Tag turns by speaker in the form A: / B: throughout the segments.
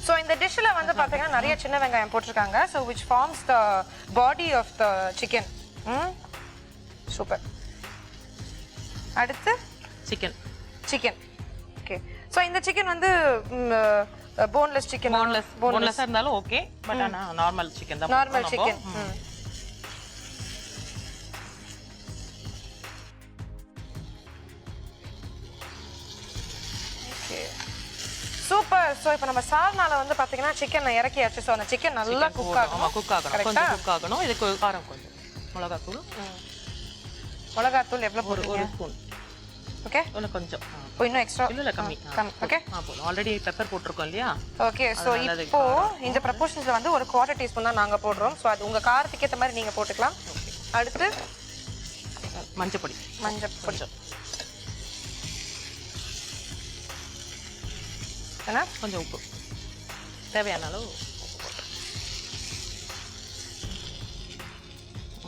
A: So இந்த டிஷ்ஷில் வந்து பார்த்தீங்கன்னா நிறைய சின்ன வெங்காயம் போட்டிருக்காங்க. So which forms the body of the chicken. Super. அடுத்து சிக்கன். ஓகே. ஸோ இந்த சிக்கன் வந்து போன்லெஸ் சிக்கன்.
B: போன்லெஸ் இருந்தாலும் ஓகே, பட் ஆனா நார்மல் சிக்கன் தான்.
A: Normal chicken. Okay super. So இப்போ நம்ம சால்னால வந்து பார்த்தீங்கன்னா சிக்கன் இறக்கியாச்சு. ஸோ அந்த சிக்கன் நல்லா குக் ஆகணும்.
B: குக் ஆகணும், கொஞ்சம் குக் ஆகணும். இதுக்கு காரம் கொஞ்சம்
A: மிளகாத்தூள் எவ்வளோ
B: ஒரு ஸ்பூன்.
A: ஓகே.
B: இன்னும் கொஞ்சம்
A: இன்னும் எக்ஸ்ட்ரா
B: இல்ல கம்மி.
A: ஓகே
B: போதும். ஆல்ரெடி பெப்பர் போட்டுருக்கோம் இல்லையா?
A: ஓகே. ஸோ இப்போ இந்த ப்ரப்போர்ஷன்ஸ்ல வந்து ஒரு 1/4 டீஸ்பூன் தான் நாங்க போடுறோம். ஸோ அது உங்க காரத்துக்கு ஏற்ற மாதிரி நீங்க போட்டுக்கலாம். அடுத்து
B: மஞ்சப்பொடி. கொஞ்சம் உப்பு, தேவையான அளவு.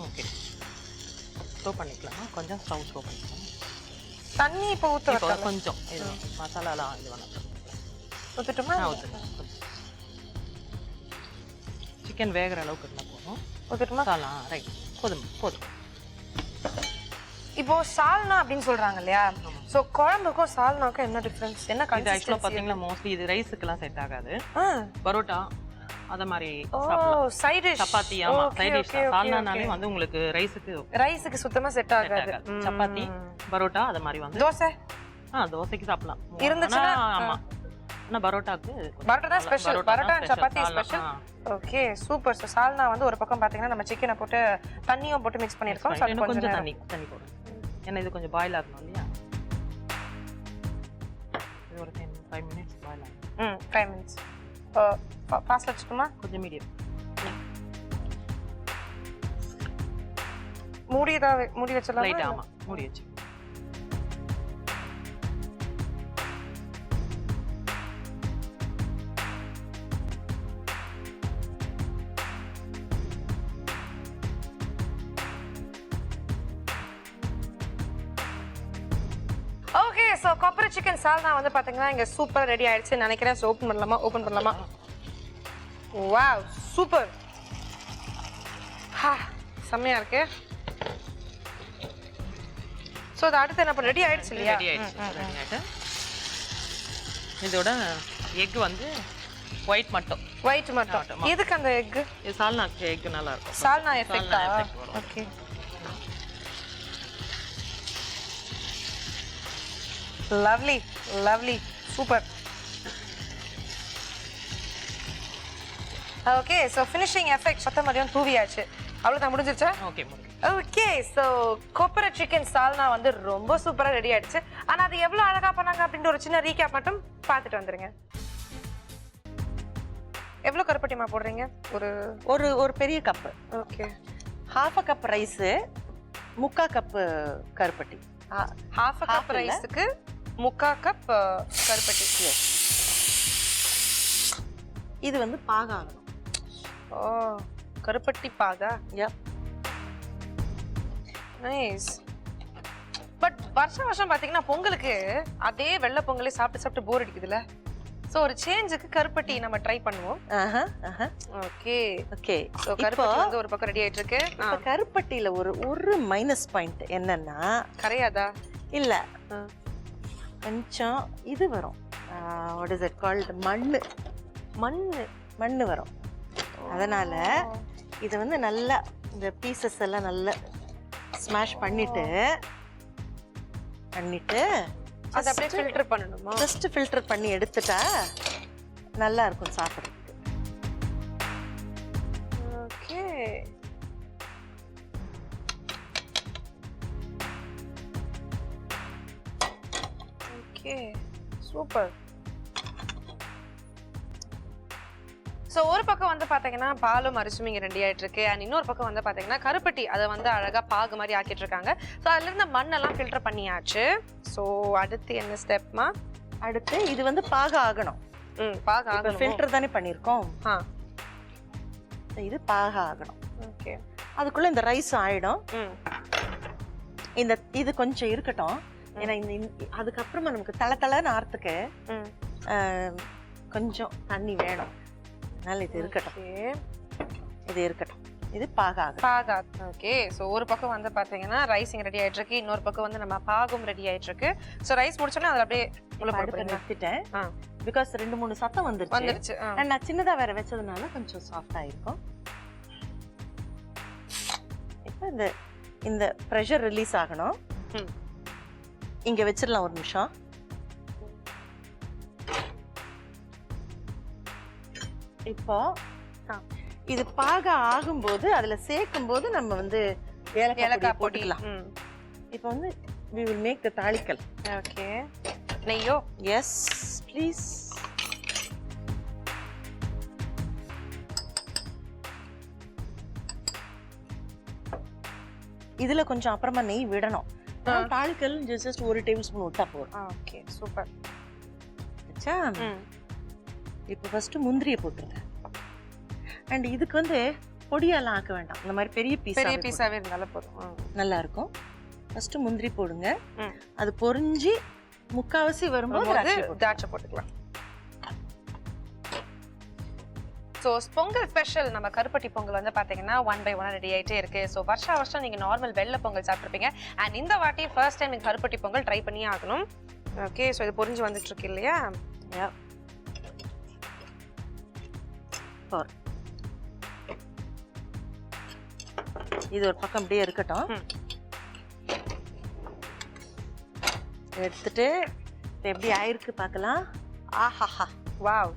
B: ஓகே, ஸ்டோ பண்ணிக்கலாம். கொஞ்சம் ஸ்டவ் ஸ்டோ பண்ணிக்கலாம்.
A: தண்ணி இப்போ ஊற்ற
B: கொஞ்சம் இது மசாலாலாம் இது வேணும்.
A: ஊற்றிட்டுமா?
B: சிக்கன் வேகிற அளவுக்கு இருந்தால் போதும்.
A: ஊற்றிட்டுமா?
B: ரைட், போதும்.
A: இப்போ சால்னா அப்படின்னு சொல்றாங்க இல்லையா? சோ குழம்புக்கும் சால்னாக்கும் என்ன டிஃபரன்ஸ்? என்ன
B: கன்சிஸ்டன்சி? ஆக்சுவலா பாத்தீங்கன்னா மோஸ்ட்லி இது ரைஸ்க்குலாம் செட் ஆகாது. பரோட்டா அத மாதிரி சாப்பிடலாம்.
A: Side dish,
B: chapati. ஆமா, சைடு டிஷ். சால்னானாலே வந்து உங்களுக்கு ரைஸ்க்கு
A: சுத்தமா செட் ஆகாது.
B: சப்பாத்தி, பரோட்டா அத மாதிரி வந்து
A: தோசை.
B: தோசைக்கு சாப்பிடலாம்
A: இருந்துச்சுன்னா.
B: ஆமா, ஆனா பரோட்டா
A: தான் special. Parotta and chapati special. Okay super. So salna வந்து ஒரு பக்கம் பாத்தீங்கன்னா நம்ம சிக்கனை போட்டு தண்ணியும் போட்டு மிக்ஸ் பண்ணிருக்கோம்.
B: கொஞ்சம் தண்ணி போடுங்க. ஏன்னா இது கொஞ்சம் பாயில் ஆகணும் இல்லையா? இது ஒரு 5 மினிட்ஸ் பாயில் ஆகும்.
A: 5 மினிட்ஸ். ஃபாஸ்ட் வச்சுக்கோமா?
B: கொஞ்சம் மீடியம்.
A: மூடி வச்சிடலாம்.
B: லைட். ஆமா, மூடி வச்சு.
A: ஓகே. சோ கொப்பரை சிக்கன் சால்னா வந்து பாத்தீங்கன்னா இங்க சூப்பரா ரெடி ஆயிடுச்சு நினைக்கிறேன். சோ ஓபன் பண்ணலாமா? Wow, super. செம்மையா இருக்கு. சோ அது அடுத்து என்ன பண்ண? ரெடி ஆயிடுச்சு இல்லையா?
B: ரெடி ஆயிடுச்சு. இதோட எக் வந்து ஒயிட் மட்டும்.
A: எதுக்கு அந்த எக்?
B: இது சால்னா எக் நல்லா இருக்கும்.
A: சால்னா எஃபெக்ட்டா? Okay. Lovely super. Okay. So finishing effect மொத்த மாதிரியும் தூவியாச்சு. அவ்வளோதான், முடிஞ்சிருச்சா? ஓகே. ஸோ கொப்பரை சிக்கன் சால்னா வந்து ரொம்ப சூப்பராக ரெடி ஆயிடுச்சு. ஆனால் அது எவ்வளோ அழகாக பண்ணாங்க அப்படின்ற ஒரு சின்ன ரீகேப் மட்டும் பார்த்துட்டு வந்துருங்க. எவ்வளோ கருப்பட்டிமா போடுறீங்க?
C: ஒரு பெரிய cup.
A: Okay.
C: 1/2 cup rice, 3/4 cup கருப்பட்டி.
A: 1/2 கப் ரைஸுக்கு 3/4 கப் கருப்பட்டி.
C: இது வந்து பாகாகணும்.
A: கருப்பட்டி பாகா. நைஸ். பட் வருஷம் பாத்தீங்கன்னா பொங்கலுக்கு அதே வெள்ளை பொங்கலே சாப்பிட்டு போர் அடிக்குதுல்ல. சோ ஒரு சேஞ்சுக்கு கருப்பட்டி நம்ம ட்ரை பண்ணுவோம். ஓகே. சோ கருப்பட்டி வந்து ஒரு பக்கம் ரெடி ஆயிட்டு இருக்கு.
C: கருப்பட்டியில ஒரு மைனஸ் பாயிண்ட் என்னன்னா,
A: கரையாதா?
C: இல்ல, கொஞ்சம் இது வரும். What is it called? மண்ணு வரும். அதனால இது வந்து நல்லா இந்த பீசஸ் எல்லாம் நல்லா ஸ்மாஷ் பண்ணிட்டு
A: அதை அப்படியே ஃபில்டர் பண்ணணுமா?
C: ஜஸ்ட் ஃபில்டர் பண்ணி எடுத்துட்டா நல்லா இருக்கும் சாப்பிட்றதுக்கு.
A: ஓகே. சூப்பர். ஸோ ஒரு பக்கம் வந்து பார்த்தீங்கன்னா பாலும் அரிசியும் இங்கே ரெடி ஆகிட்டு இருக்கு. அண்ட் இன்னொரு பக்கம் வந்து பார்த்தீங்கன்னா கருப்பட்டி அதை வந்து அழகாக பாகு மாதிரி ஆக்கிட்டு இருக்காங்க. ஸோ அதுலேருந்து மண்ணெல்லாம் ஃபில்டர் பண்ணியாச்சு. ஸோ அடுத்து என்ன ஸ்டெப்மா?
C: அடுத்து இது வந்து பாகு ஆகணும்.
A: பாகு ஆகணும்.
C: ஃபில்டர் தானே பண்ணியிருக்கோம். இது பாகு ஆகணும்.
A: ஓகே.
C: அதுக்குள்ள இந்த ரைஸ் ஆயிடும். இது கொஞ்சம் இருக்கட்டும். ஏன்னா அதுக்கப்புறமா நமக்கு தலை தலைன்னு ஆறதுக்கு கொஞ்சம் தண்ணி வேணும், அதனால இது இருக்கட்டும்.
A: Okay.
C: இது இருக்கட்டும், இது பாகாகும்.
A: பாகாத். ஓகே, ஸோ ஒரு பக்கம் வந்து பார்த்தீங்கன்னா ரைஸிங் ரெடி ஆயிட்டு இருக்கு, இன்னொரு பக்கம் வந்து நம்ம பாகும் ரெடி ஆயிட்டு இருக்கு. ஸோ ரைஸ் முடிச்சோன்னா அதில் அப்படியே உள்ள
C: அடுப்பு
A: போடுறீங்க.
C: நிறுத்திட்டேன் பிகாஸ் 2-3 சத்தம் வந்துருச்சு. அண்ட் நான் சின்னதா வேற வச்சதுனால கொஞ்சம் சாஃப்டா இருக்கும். இப்போ இந்த ப்ரெஷர் ரிலீஸ் ஆகணும். இங்க வச்சிடலாம் ஒரு நிமிஷம். இப்போ இது பாக ஆகும்போது அதுல சேர்க்கும் போது நம்ம வந்து ஏலக்காய் போட்டுக்கலாம். இப்போ வந்து we will make the தாளிக்கல்.
A: ஓகே, நெய்யோ?
C: Yes please. இதுல கொஞ்சம் அப்புறமா நெய் விடணும். தாளிக்கல் ஜஸ்ட் 1 டேபிள் ஸ்பூன் விட்டா போதும்.
A: Okay, super.
C: அச்சா, இப்போ ஃபர்ஸ்ட் முந்திரியை போட்டுருங்க. அண்ட் இதுக்கு வந்து பொடியெல்லாம் ஆக்க வேண்டாம், இந்த மாதிரி பெரிய
A: பீஸாவே இருந்தாலும் போதும், நல்லா இருக்கும்.
C: ஃபர்ஸ்ட் முந்திரி போடுங்க, அது பொரிஞ்சு முக்காவாசி வரும்போது
A: திராட்சை போட்டுக்கலாம். ஸோ பொங்கல் ஸ்பெஷல் நம்ம கருப்பட்டி பொங்கல் வந்து பார்த்தீங்கன்னா 1 by 1 ரெடி ஆகிட்டே இருக்கு. ஸோ வருஷம் நீங்கள் நார்மல் வெள்ளை பொங்கல் சாப்பிட்ருப்பீங்க. அண்ட் இந்த வாட்டி ஃபர்ஸ்ட் டைம் நீங்கள் கருப்பட்டி பொங்கல் ட்ரை பண்ணியே ஆகணும். ஓகே, ஸோ இது பொரிஞ்சு வந்துட்டு இருக்கு இல்லையா?
C: இது ஒரு பக்கம் அப்படியே இருக்கட்டும். எடுத்துட்டு எப்படி ஆயிருக்கு பார்க்கலாம். ஆஹாஹா,
A: wow,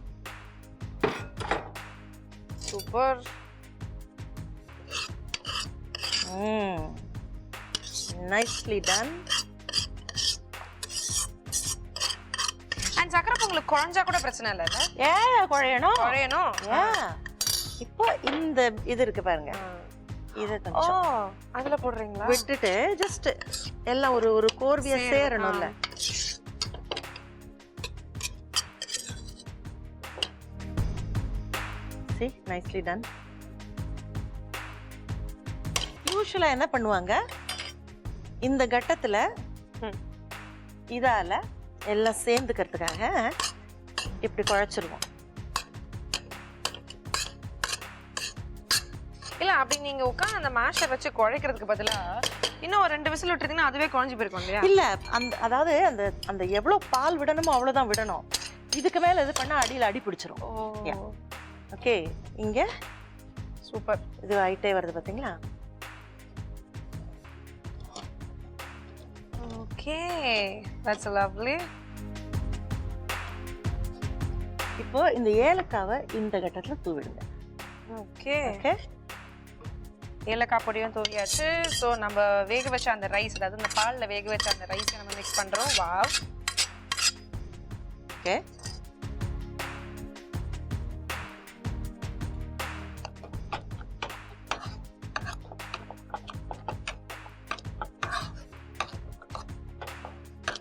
A: super.
C: nicely done.
A: And சக்கரை பொங்கல் குழஞ்சா கூட பிரச்சனை இல்லை. குழையணும்.
C: இப்போ இந்த இது இருக்கு பாருங்க, இத கொஞ்சம்
A: அதுல போடுறீங்களா?
C: விட்டுட்டு ஜஸ்ட் எல்லாம் ஒரு கோர்வியா சேரணும்ல. see, nicely done. யூசுவலா என்ன பண்ணுவாங்க, இந்த கட்டத்துல இதால எல்லாம் சேர்ந்துக்கிறதுக்காக இப்படி குழைச்சிருவோம்.
A: இல்ல, அப்படி நீங்க உட்காந்து அந்த மேஷை வச்சு குழைக்கிறதுக்கு பதிலா இன்னும் ஒரு 2 விசில் விட்டுறீங்கன்னா அதுவே குழஞ்சு போயிருக்கும் இல்லையா?
C: இல்ல, அதாவது அந்த எவ்வளவு பால் விடணுமோ அவ்வளவுதான் விடணும். இதுக்கு மேல இது பண்ணா அடியில அடி பிடிச்சிரும். ஓகே, இங்க
A: சூப்பர்.
C: இது ஆயிட்டே வருது பாத்தீங்களா?
A: Okay, that's lovely.
C: இப்போ இந்த ஏலக்காவை இந்த கட்டத்துல தூவிடுங்க.
A: ஓகே
C: ஓகே,
A: ஏலக்காய் பொடியும் தூவியாச்சு. ஸோ நம்ம வேக வச்ச அந்த ரைஸ், அதாவது இந்த பாலில் வேக வச்ச அந்த ரைஸை நம்ம மிக்ஸ் பண்ணுறோம். வாவ்.
C: ஓகே,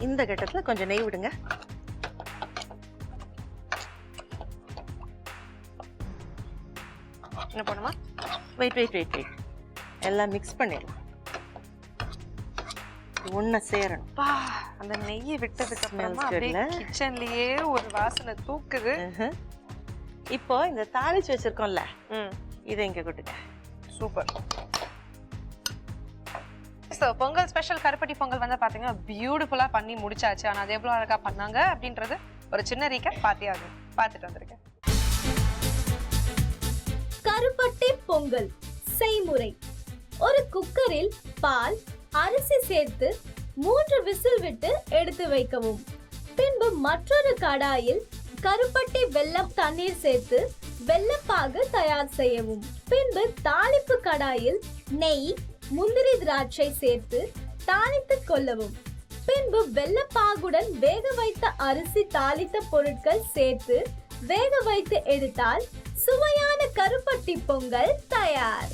C: இந்த கட்டத்துல கொஞ்சம் நெய் விடுங்க.
A: என்ன பண்ணுமா?
C: வெயிட், எல்லாம் மிக்ஸ் பண்ணிடலாம். ஒண்ணா சேரணும்.
A: அந்த நெய்யை விட்டதுக்கு அப்புறமா அப்படியே கிச்சன்லயே ஒரு வாசனை தூக்குது.
C: இப்போ இந்த தாளிச்சு வச்சிருக்கோம்ல, இதை இங்க கொட்டுங்க.
A: சூப்பர். ஸோ பொங்கல் ஸ்பெஷல் கருப்பட்டி பொங்கல் வந்து பார்த்தீங்கன்னா பியூட்டிஃபுல்லாக பண்ணி முடிச்சாச்சு. ஆனால் அது எவ்வளோ அழகாக பண்ணாங்க அப்படின்றது ஒரு சின்ன ரீக்கப் பார்த்துட்டு வந்திருக்கேன்.
D: கருப்பட்டி பொங்கல் செய்முறை: ஒரு குக்கரில் பால், அரிசி சேர்த்து 3 விசில் விட்டு எடுத்து வைக்கவும். பின்பு மற்றொரு கடாயில் கருப்பட்டி வெல்லம் தண்ணீர் சேர்த்து வெல்லப்பாகு தயார் செய்யவும். பின்பு தாளிப்பு கடாயில் நெய், முந்திரி, திராட்சை சேர்த்து தாளித்துக் கொள்ளவும். பின்பு வெல்லப்பாகுடன் வேக வைத்த அரிசி, தாளித்த பொருட்கள் சேர்த்து வேக வைத்து எடுத்தால் சுவையான கருப்பட்டி பொங்கல் தயார்.